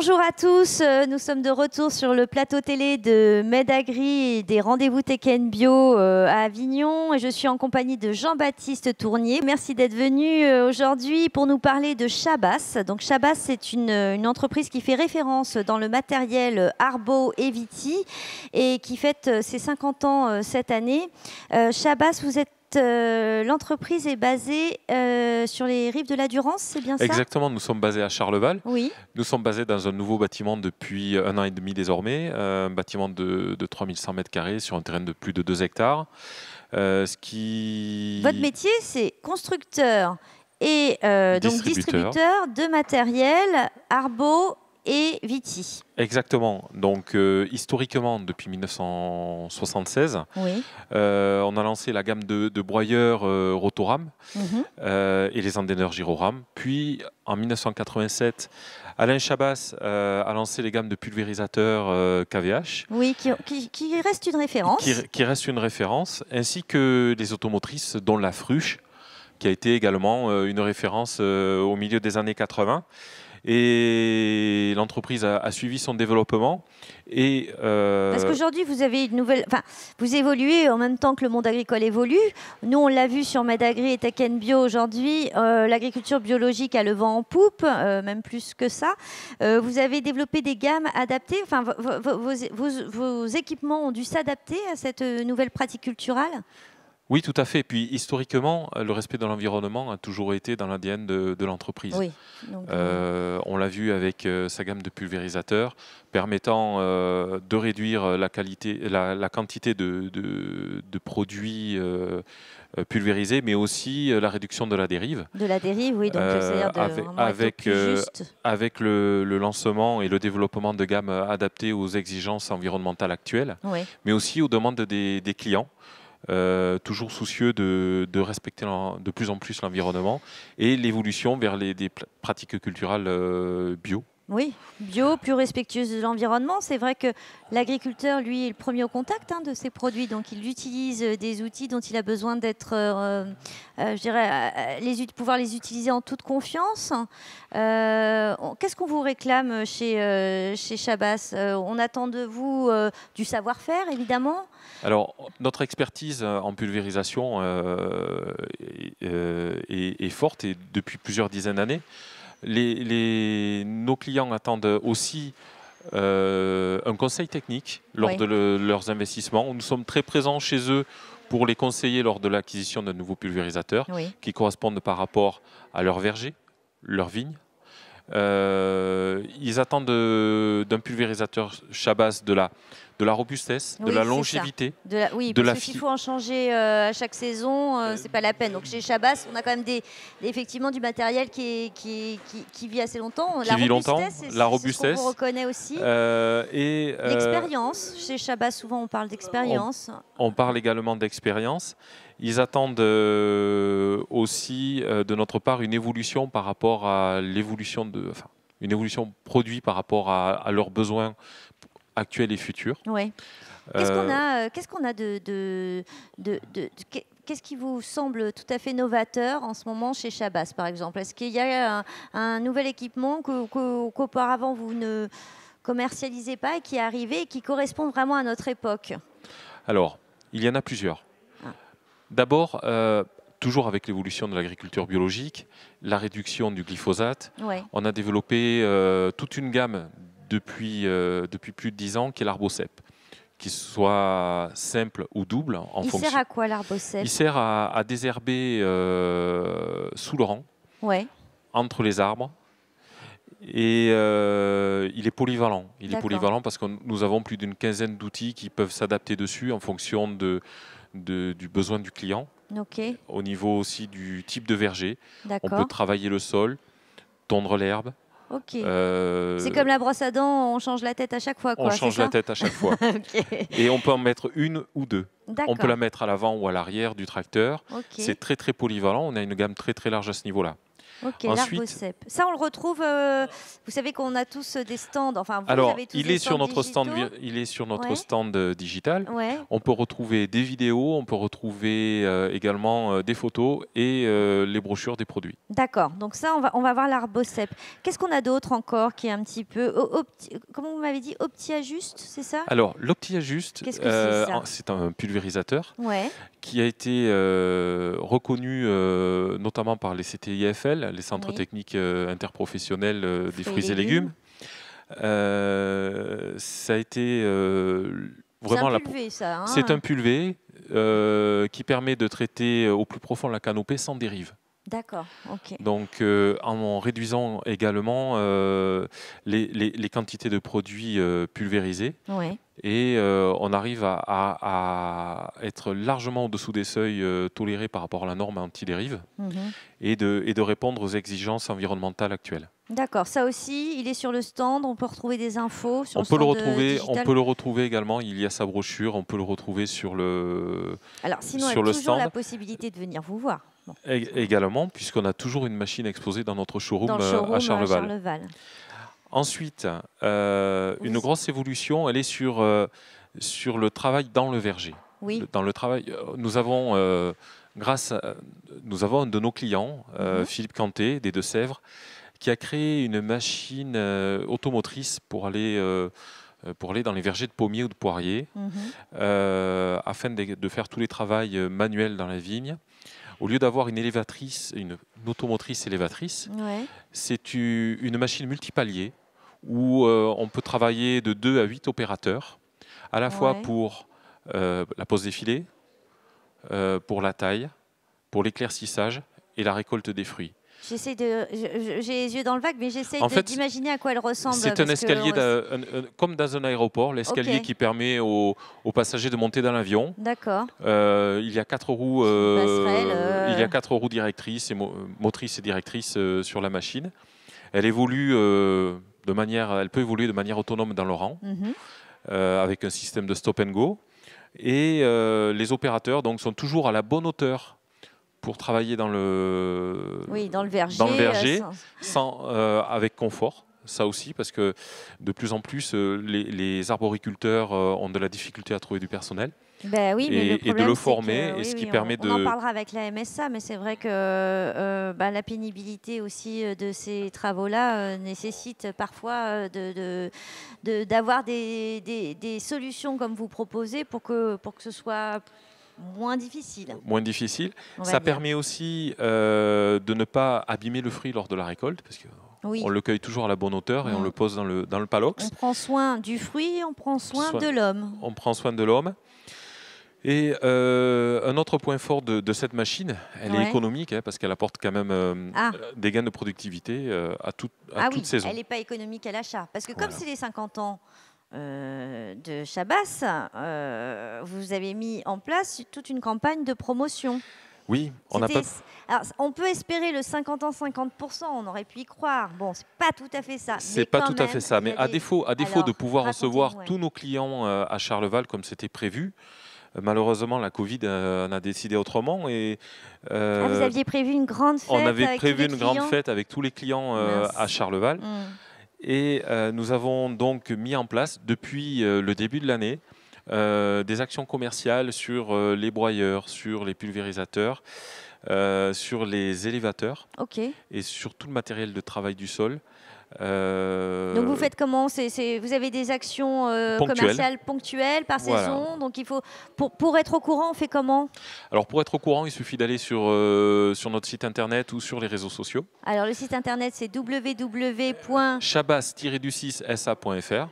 Bonjour à tous, nous sommes de retour sur le plateau télé de MedAgri et des rendez-vous Tech & Bio à Avignon et je suis en compagnie de Jean-Baptiste Tournier. Merci d'être venu aujourd'hui pour nous parler de Chabas. Donc Chabas, c'est une entreprise qui fait référence dans le matériel Arbo et Viti et qui fête ses 50 ans cette année. Chabas, vous êtes l'entreprise est basée sur les rives de la Durance, c'est bien ça? Exactement, nous sommes basés à Charleval. Oui. Nous sommes basés dans un nouveau bâtiment depuis 1 an et demi désormais, un bâtiment de 3100 mètres carrés sur un terrain de plus de 2 hectares. Votre métier, c'est constructeur et donc distributeur de matériel Arbo et Viti. Exactement. Donc, historiquement, depuis 1976, oui. on a lancé la gamme de broyeurs Rotoram et les Andener Giroram. Puis, en 1987, Alain Chabas a lancé les gammes de pulvérisateurs KVH. Oui, qui reste une référence. Qui reste une référence, ainsi que les automotrices, dont la Fruche, qui a été également une référence au milieu des années 80. Et l'entreprise a suivi son développement. Parce qu'aujourd'hui, vous avez une nouvelle, vous évoluez en même temps que le monde agricole évolue. Nous, on l'a vu sur MedAgri et Tech & Bio aujourd'hui. L'agriculture biologique a le vent en poupe, même plus que ça. Vous avez développé des gammes adaptées. Enfin, vos équipements ont dû s'adapter à cette nouvelle pratique culturelle. Oui, tout à fait. Puis historiquement, le respect de l'environnement a toujours été dans l'ADN de l'entreprise. Oui. On l'a vu avec sa gamme de pulvérisateurs, permettant de réduire la quantité de produits pulvérisés, mais aussi la réduction de la dérive. De la dérive, oui. Donc c'est-à-dire avec le lancement et le développement de gammes adaptées aux exigences environnementales actuelles, oui. mais aussi aux demandes des clients. Toujours soucieux de respecter de plus en plus l'environnement et l'évolution vers des pratiques culturelles bio. Oui, bio, plus respectueuse de l'environnement. C'est vrai que l'agriculteur, lui, est le premier au contact de ces produits. Donc, il utilise des outils dont il a besoin d'être, je dirais, pouvoir les utiliser en toute confiance. Qu'est-ce qu'on vous réclame chez Chabas? On attend de vous du savoir-faire, évidemment. Alors, notre expertise en pulvérisation est forte et depuis plusieurs dizaines d'années. Nos clients attendent aussi un conseil technique lors de leurs investissements. Nous sommes très présents chez eux pour les conseiller lors de l'acquisition d'un nouveau pulvérisateur qui correspondent par rapport à leur verger, leur vigne. Ils attendent d'un pulvérisateur Chabas de la robustesse, de la longévité. Parce que s'il faut en changer à chaque saison, c'est pas la peine. Donc chez Chabas, on a quand même effectivement du matériel qui vit assez longtemps. La robustesse, on reconnaît aussi. L'expérience. Chez Chabas, souvent on parle d'expérience. On parle également d'expérience. Ils attendent aussi de notre part une évolution par rapport à une évolution produit par rapport à leurs besoins actuels et futurs. Oui. Qu'est-ce qu'on a qu'est-ce qui vous semble tout à fait novateur en ce moment chez Chabas, par exemple? Est-ce qu'il y a un nouvel équipement qu'auparavant vous ne commercialisez pas et qui est arrivé et qui correspond vraiment à notre époque? Alors, il y en a plusieurs. D'abord, toujours avec l'évolution de l'agriculture biologique, la réduction du glyphosate, on a développé toute une gamme depuis plus de 10 ans qui est l'Arbocep, qu'il soit simple ou double en fonction. Il sert à quoi l'Arbocep? Il sert à désherber sous le rang, entre les arbres. Et il est polyvalent. Il est polyvalent parce que nous avons plus d'une quinzaine d'outils qui peuvent s'adapter dessus en fonction du besoin du client. Au niveau aussi du type de verger. On peut travailler le sol, tondre l'herbe. C'est comme la brosse à dents, on change la tête à chaque fois. On change la tête à chaque fois. Et on peut en mettre une ou deux. On peut la mettre à l'avant ou à l'arrière du tracteur. C'est très très polyvalent. On a une gamme très très large à ce niveau-là. Ok, l'Arbocep. Ça, on le retrouve. Vous savez qu'on a tous des stands. Enfin, vous alors, avez tous il des est sur notre digitaux. stand. Il est sur notre Ouais. stand digital. Ouais. On peut retrouver des vidéos, on peut retrouver également des photos et les brochures des produits. D'accord. Donc ça, on va voir l'Arbocep. Qu'est-ce qu'on a d'autre encore qui est un petit peu... comment vous m'avez dit, OptiAjuste, c'est ça? Alors, l'OptiAjuste, c'est un pulvérisateur qui a été reconnu notamment par les CTIFL, les centres techniques interprofessionnels des fruits et légumes. Ça a été vraiment c'est un pulvé, ça. Hein, c'est un pulvé qui permet de traiter au plus profond la canopée sans dérive. D'accord, ok. Donc, en réduisant également les quantités de produits pulvérisés. Ouais. Et on arrive à être largement au-dessous des seuils tolérés par rapport à la norme anti-dérive et de répondre aux exigences environnementales actuelles. D'accord, ça aussi, il est sur le stand, on peut retrouver des infos sur on le stand digital. On peut le retrouver également, il y a sa brochure, on peut le retrouver sur le Alors sinon, il y a toujours la possibilité de venir vous voir. Bon. Également, puisqu'on a toujours une machine exposée dans notre showroom, à Charleval. Ensuite, une grosse évolution, elle est sur le travail dans le verger. Oui. Dans le travail, nous avons un de nos clients, Philippe Canté, des Deux-Sèvres, qui a créé une machine automotrice pour aller dans les vergers de pommiers ou de poiriers, afin de faire tous les travaux manuels dans la vigne. Au lieu d'avoir une automotrice élévatrice, c'est une machine multipalier où on peut travailler de 2 à 8 opérateurs, à la fois pour la pose des filets, pour la taille, pour l'éclaircissage et la récolte des fruits. J'ai les yeux dans le vague, mais j'essaie d'imaginer à quoi elle ressemble. C'est un escalier, comme dans un aéroport, l'escalier qui permet aux passagers de monter dans l'avion. D'accord. Il y a 4 roues, il y a 4 roues directrices et motrices et directrices sur la machine. Elle évolue elle peut évoluer de manière autonome dans le rang, avec un système de stop and go. Et les opérateurs sont toujours à la bonne hauteur pour travailler dans le verger avec confort. Ça aussi, parce que de plus en plus, les arboriculteurs ont de la difficulté à trouver du personnel. Ben oui, mais et de le former, ce qui permet on en parlera avec la MSA, mais c'est vrai que la pénibilité aussi de ces travaux-là nécessite parfois d'avoir des solutions comme vous proposez pour que ce soit moins difficile. Ça permet aussi de ne pas abîmer le fruit lors de la récolte, parce que on le cueille toujours à la bonne hauteur et on le pose dans le palox. On prend soin du fruit, on prend soin de l'homme. On prend soin de l'homme. Et un autre point fort de cette machine, elle est économique, parce qu'elle apporte quand même des gains de productivité à toute saison. Elle n'est pas économique à l'achat. Parce que comme c'est les 50 ans de Chabas, vous avez mis en place toute une campagne de promotion. Oui, Alors, on peut espérer le 50 ans, 50%, on aurait pu y croire. Bon, c'est pas tout à fait ça. C'est pas tout à fait ça, mais à défaut de pouvoir recevoir tous nos clients à Charleval comme c'était prévu, malheureusement, la Covid en a décidé autrement. Et, vous aviez prévu une grande fête? On avait prévu une grande fête avec tous les clients à Charleval. Et nous avons donc mis en place, depuis le début de l'année, des actions commerciales sur les broyeurs, sur les pulvérisateurs, sur les élévateurs et sur tout le matériel de travail du sol. Donc vous faites comment? Vous avez des actions commerciales ponctuelles par saison. Donc il faut pour être au courant, on fait comment? Alors pour être au courant, il suffit d'aller sur notre site internet ou sur les réseaux sociaux. Alors le site internet c'est www.chabas-sa.fr.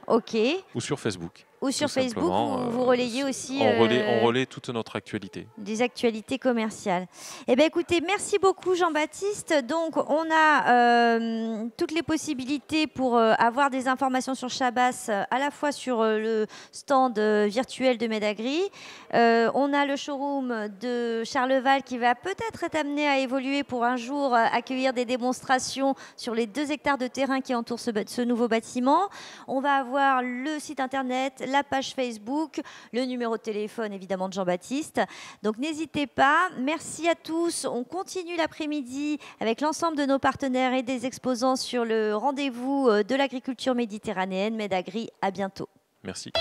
Ou sur Facebook. Ou sur Facebook, vous relayez aussi... On relaie toute notre actualité. Des actualités commerciales. Eh bien, écoutez, merci beaucoup Jean-Baptiste. Donc, on a toutes les possibilités pour avoir des informations sur Chabas, à la fois sur le stand virtuel de Medagri. On a le showroom de Charleval qui va peut-être être amené à évoluer pour un jour accueillir des démonstrations sur les 2 hectares de terrain qui entourent ce nouveau bâtiment. On va avoir le site internet, la page Facebook, le numéro de téléphone évidemment de Jean-Baptiste. Donc n'hésitez pas. Merci à tous. On continue l'après-midi avec l'ensemble de nos partenaires et des exposants sur le rendez-vous de l'agriculture méditerranéenne, Medagri. À bientôt. Merci.